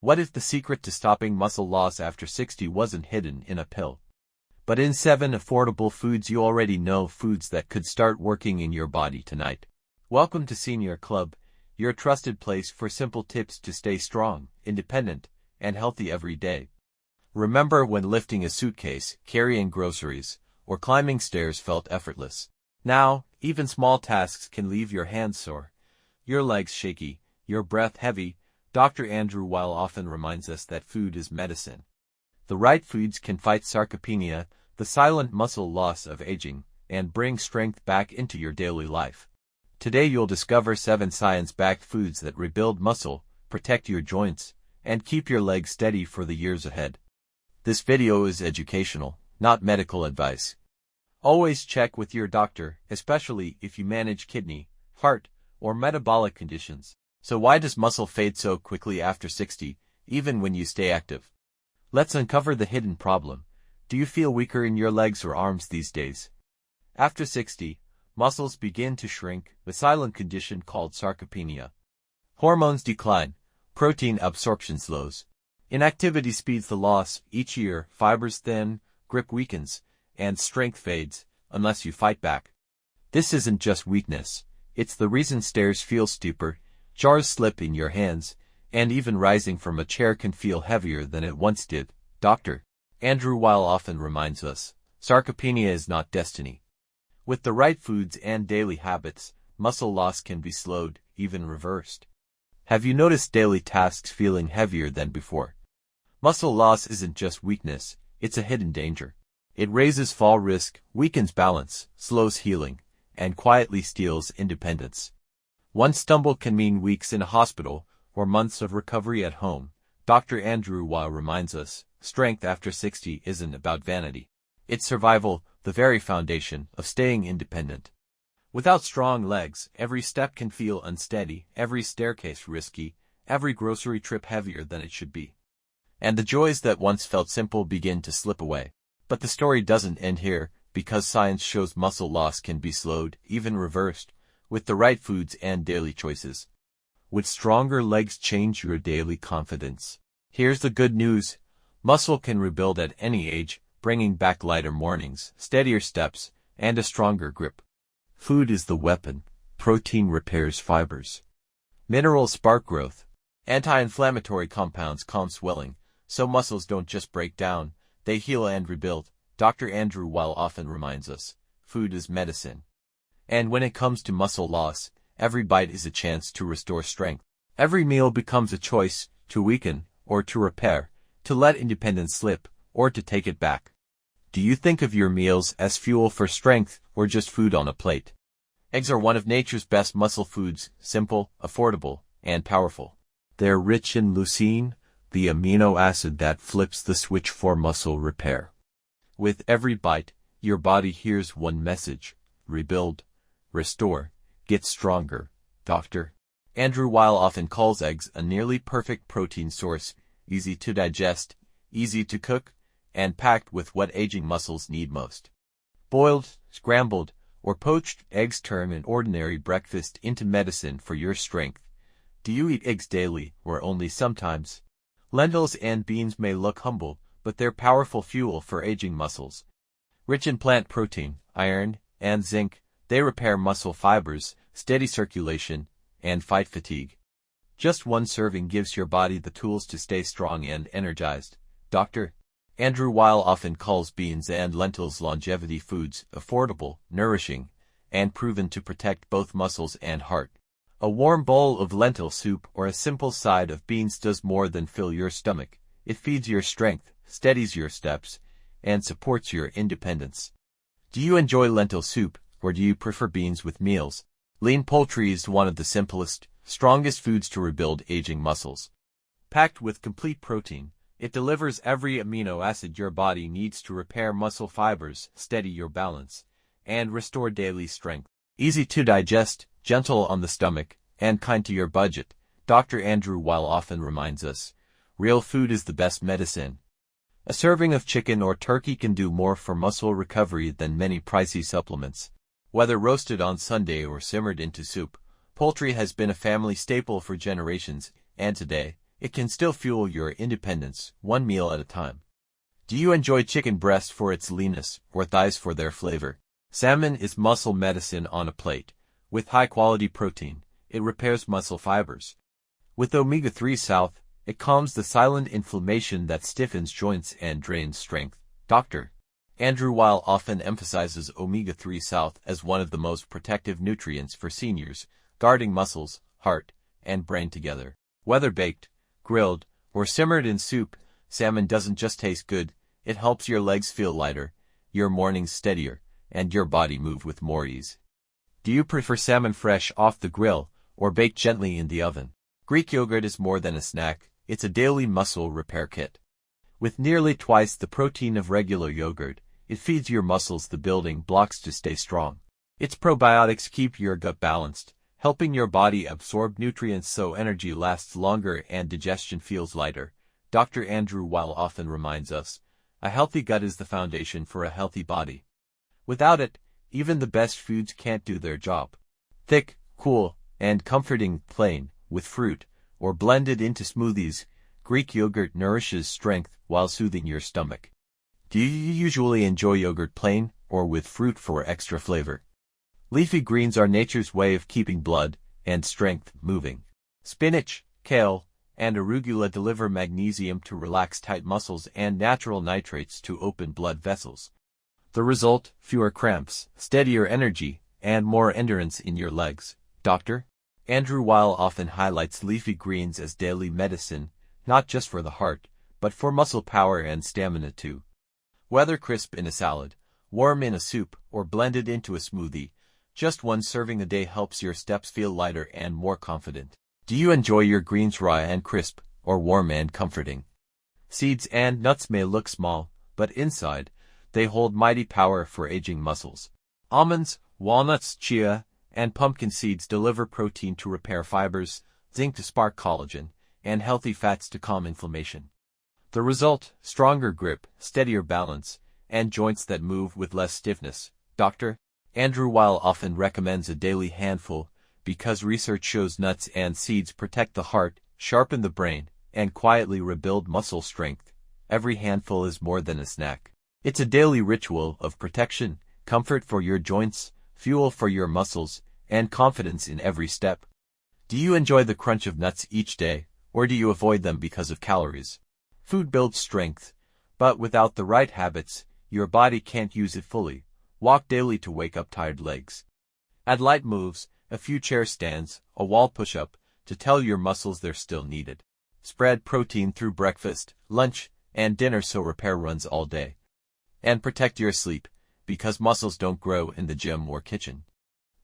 What if the secret to stopping muscle loss after 60 wasn't hidden in a pill, but in 7 affordable foods you already know, foods that could start working in your body tonight? Welcome to Senior Club, your trusted place for simple tips to stay strong, independent, and healthy every day. Remember when lifting a suitcase, carrying groceries, or climbing stairs felt effortless? Now, even small tasks can leave your hands sore, your legs shaky, your breath heavy. Dr. Andrew Weil often reminds us that food is medicine. The right foods can fight sarcopenia, the silent muscle loss of aging, and bring strength back into your daily life. Today you'll discover 7 science-backed foods that rebuild muscle, protect your joints, and keep your legs steady for the years ahead. This video is educational, not medical advice. Always check with your doctor, especially if you manage kidney, heart, or metabolic conditions. So why does muscle fade so quickly after 60, even when you stay active? Let's uncover the hidden problem. Do you feel weaker in your legs or arms these days? After 60, muscles begin to shrink, a silent condition called sarcopenia. Hormones decline, protein absorption slows. Inactivity speeds the loss. Each year, fibers thin, grip weakens, and strength fades, unless you fight back. This isn't just weakness. It's the reason stairs feel steeper, jars slip in your hands, and even rising from a chair can feel heavier than it once did. Dr. Andrew Weil often reminds us, sarcopenia is not destiny. With the right foods and daily habits, muscle loss can be slowed, even reversed. Have you noticed daily tasks feeling heavier than before? Muscle loss isn't just weakness, it's a hidden danger. It raises fall risk, weakens balance, slows healing, and quietly steals independence. One stumble can mean weeks in a hospital, or months of recovery at home. Dr. Andrew Weil reminds us, strength after 60 isn't about vanity. It's survival, the very foundation of staying independent. Without strong legs, every step can feel unsteady, every staircase risky, every grocery trip heavier than it should be. And the joys that once felt simple begin to slip away. But the story doesn't end here, because science shows muscle loss can be slowed, even reversed, with the right foods and daily choices. Would stronger legs change your daily confidence? Here's the good news. Muscle can rebuild at any age, bringing back lighter mornings, steadier steps, and a stronger grip. Food is the weapon. Protein repairs fibers. Minerals spark growth. Anti-inflammatory compounds calm swelling, so muscles don't just break down, they heal and rebuild. Dr. Andrew Weil often reminds us, food is medicine. And when it comes to muscle loss, every bite is a chance to restore strength. Every meal becomes a choice, to weaken, or to repair, to let independence slip, or to take it back. Do you think of your meals as fuel for strength, or just food on a plate? Eggs are one of nature's best muscle foods, simple, affordable, and powerful. They're rich in leucine, the amino acid that flips the switch for muscle repair. With every bite, your body hears one message: rebuild, restore, get stronger. Dr. Andrew Weil often calls eggs a nearly perfect protein source, easy to digest, easy to cook, and packed with what aging muscles need most. Boiled, scrambled, or poached, eggs turn an ordinary breakfast into medicine for your strength. Do you eat eggs daily, or only sometimes? Lentils and beans may look humble, but they're powerful fuel for aging muscles. Rich in plant protein, iron, and zinc, they repair muscle fibers, steady circulation, and fight fatigue. Just one serving gives your body the tools to stay strong and energized. Dr. Andrew Weil often calls beans and lentils longevity foods, affordable, nourishing, and proven to protect both muscles and heart. A warm bowl of lentil soup or a simple side of beans does more than fill your stomach. It feeds your strength, steadies your steps, and supports your independence. Do you enjoy lentil soup, or do you prefer beans with meals? Lean poultry is one of the simplest, strongest foods to rebuild aging muscles. Packed with complete protein, it delivers every amino acid your body needs to repair muscle fibers, steady your balance, and restore daily strength. Easy to digest, gentle on the stomach, and kind to your budget. Dr. Andrew Weil often reminds us, real food is the best medicine. A serving of chicken or turkey can do more for muscle recovery than many pricey supplements. Whether roasted on Sunday or simmered into soup, poultry has been a family staple for generations, and today, it can still fuel your independence, one meal at a time. Do you enjoy chicken breast for its leanness or thighs for their flavor? Salmon is muscle medicine on a plate. With high-quality protein, it repairs muscle fibers. With omega-3 south, it calms the silent inflammation that stiffens joints and drains strength. Dr. Andrew Weil often emphasizes omega-3 south as one of the most protective nutrients for seniors, guarding muscles, heart, and brain together. Whether baked, grilled, or simmered in soup, salmon doesn't just taste good, it helps your legs feel lighter, your mornings steadier, and your body move with more ease. Do you prefer salmon fresh off the grill, or baked gently in the oven? Greek yogurt is more than a snack, it's a daily muscle repair kit. With nearly twice the protein of regular yogurt, it feeds your muscles the building blocks to stay strong. Its probiotics keep your gut balanced, helping your body absorb nutrients so energy lasts longer and digestion feels lighter. Dr. Andrew Weil often reminds us, a healthy gut is the foundation for a healthy body. Without it, even the best foods can't do their job. Thick, cool, and comforting, plain, with fruit, or blended into smoothies, Greek yogurt nourishes strength while soothing your stomach. Do you usually enjoy yogurt plain or with fruit for extra flavor? Leafy greens are nature's way of keeping blood and strength moving. Spinach, kale, and arugula deliver magnesium to relax tight muscles and natural nitrates to open blood vessels. The result, fewer cramps, steadier energy, and more endurance in your legs. Dr. Andrew Weil often highlights leafy greens as daily medicine, not just for the heart, but for muscle power and stamina too. Whether crisp in a salad, warm in a soup, or blended into a smoothie, just one serving a day helps your steps feel lighter and more confident. Do you enjoy your greens raw and crisp, or warm and comforting? Seeds and nuts may look small, but inside, they hold mighty power for aging muscles. Almonds, walnuts, chia, and pumpkin seeds deliver protein to repair fibers, zinc to spark collagen, and healthy fats to calm inflammation. The result, stronger grip, steadier balance, and joints that move with less stiffness. Dr. Andrew Weil often recommends a daily handful because research shows nuts and seeds protect the heart, sharpen the brain, and quietly rebuild muscle strength. Every handful is more than a snack. It's a daily ritual of protection, comfort for your joints, fuel for your muscles, and confidence in every step. Do you enjoy the crunch of nuts each day, or do you avoid them because of calories? Food builds strength, but without the right habits, your body can't use it fully. Walk daily to wake up tired legs. Add light moves, a few chair stands, a wall push-up, to tell your muscles they're still needed. Spread protein through breakfast, lunch, and dinner so repair runs all day. And protect your sleep, because muscles don't grow in the gym or kitchen.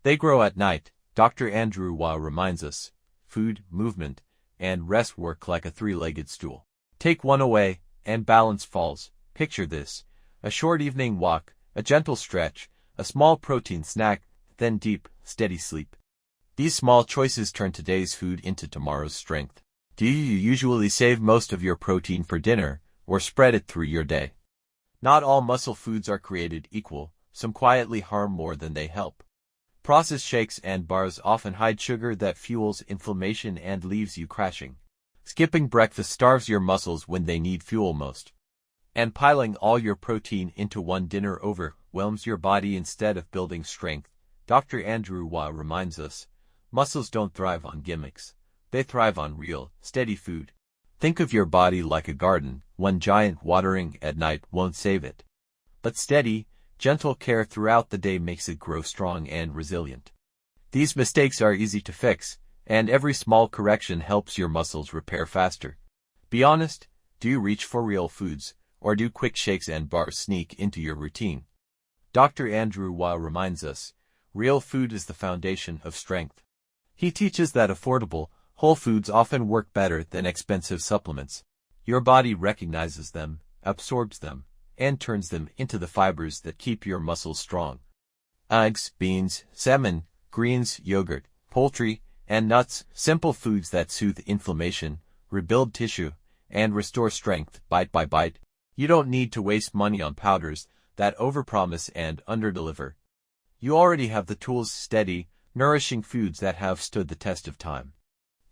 They grow at night. Dr. Andrew Weil reminds us, food, movement, and rest work like a three-legged stool. Take one away, and balance falls. Picture this: a short evening walk, a gentle stretch, a small protein snack, then deep, steady sleep. These small choices turn today's food into tomorrow's strength. Do you usually save most of your protein for dinner, or spread it through your day? Not all muscle foods are created equal. Some quietly harm more than they help. Processed shakes and bars often hide sugar that fuels inflammation and leaves you crashing. Skipping breakfast starves your muscles when they need fuel most. And piling all your protein into one dinner overwhelms your body instead of building strength. Dr. Andrew Weil reminds us, muscles don't thrive on gimmicks. They thrive on real, steady food. Think of your body like a garden. One giant watering at night won't save it. But steady, gentle care throughout the day makes it grow strong and resilient. These mistakes are easy to fix, and every small correction helps your muscles repair faster. Be honest, do you reach for real foods, or do quick shakes and bars sneak into your routine? Dr. Andrew Weil reminds us, real food is the foundation of strength. He teaches that affordable, whole foods often work better than expensive supplements. Your body recognizes them, absorbs them, and turns them into the fibers that keep your muscles strong. Eggs, beans, salmon, greens, yogurt, poultry, and nuts, simple foods that soothe inflammation, rebuild tissue, and restore strength bite by bite. You don't need to waste money on powders that overpromise and underdeliver. You already have the tools: steady, nourishing foods that have stood the test of time.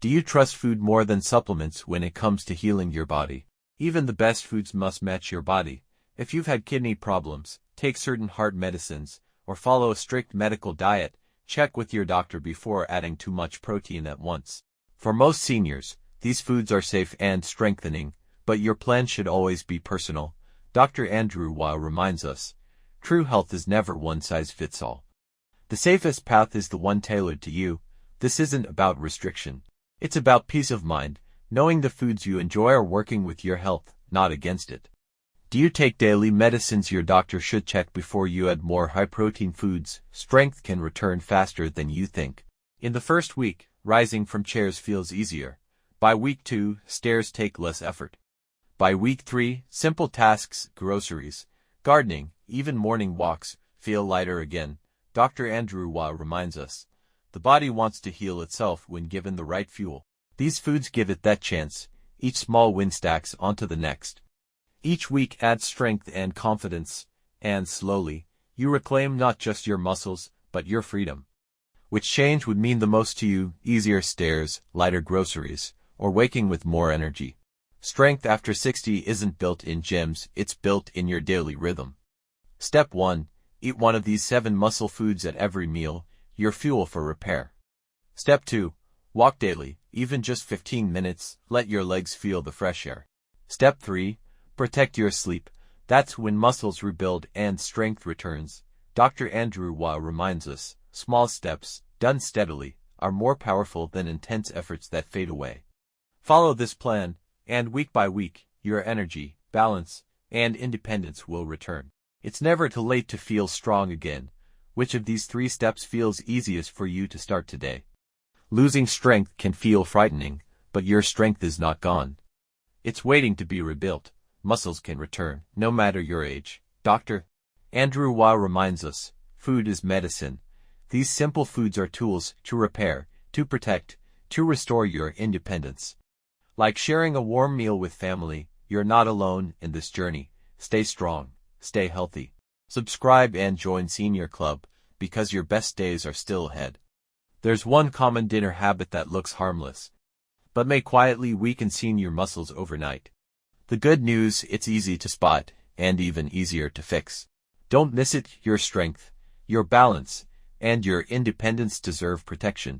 Do you trust food more than supplements when it comes to healing your body? Even the best foods must match your body. If you've had kidney problems, take certain heart medicines, or follow a strict medical diet, check with your doctor before adding too much protein at once. For most seniors, these foods are safe and strengthening, but your plan should always be personal. Dr. Andrew Weil reminds us, true health is never one size fits all. The safest path is the one tailored to you. This isn't about restriction. It's about peace of mind, knowing the foods you enjoy are working with your health, not against it. Do you take daily medicines? Your doctor should check before you add more high-protein foods. Strength can return faster than you think. In the first week, rising from chairs feels easier. By week 2, stairs take less effort. By week 3, simple tasks, groceries, gardening, even morning walks, feel lighter again. Dr. Andrew Weil reminds us, the body wants to heal itself when given the right fuel. These foods give it that chance. Each small win stacks onto the next. Each week adds strength and confidence, and slowly, you reclaim not just your muscles, but your freedom. Which change would mean the most to you? Easier stairs, lighter groceries, or waking with more energy? Strength after 60 isn't built in gyms, it's built in your daily rhythm. Step 1. Eat one of these 7 muscle foods at every meal, your fuel for repair. Step 2. Walk daily, even just 15 minutes, let your legs feel the fresh air. Step 3. Protect your sleep. That's when muscles rebuild and strength returns. Dr. Andrew Weil reminds us, small steps, done steadily, are more powerful than intense efforts that fade away. Follow this plan, and week by week, your energy, balance, and independence will return. It's never too late to feel strong again. Which of these 3 steps feels easiest for you to start today? Losing strength can feel frightening, but your strength is not gone. It's waiting to be rebuilt. Muscles can return, no matter your age. Dr. Andrew Weil reminds us, food is medicine. These simple foods are tools to repair, to protect, to restore your independence. Like sharing a warm meal with family, you're not alone in this journey. Stay strong, stay healthy. Subscribe and join Senior Club, because your best days are still ahead. There's one common dinner habit that looks harmless, but may quietly weaken senior muscles overnight. The good news, it's easy to spot, and even easier to fix. Don't miss it. Your strength, your balance, and your independence deserve protection.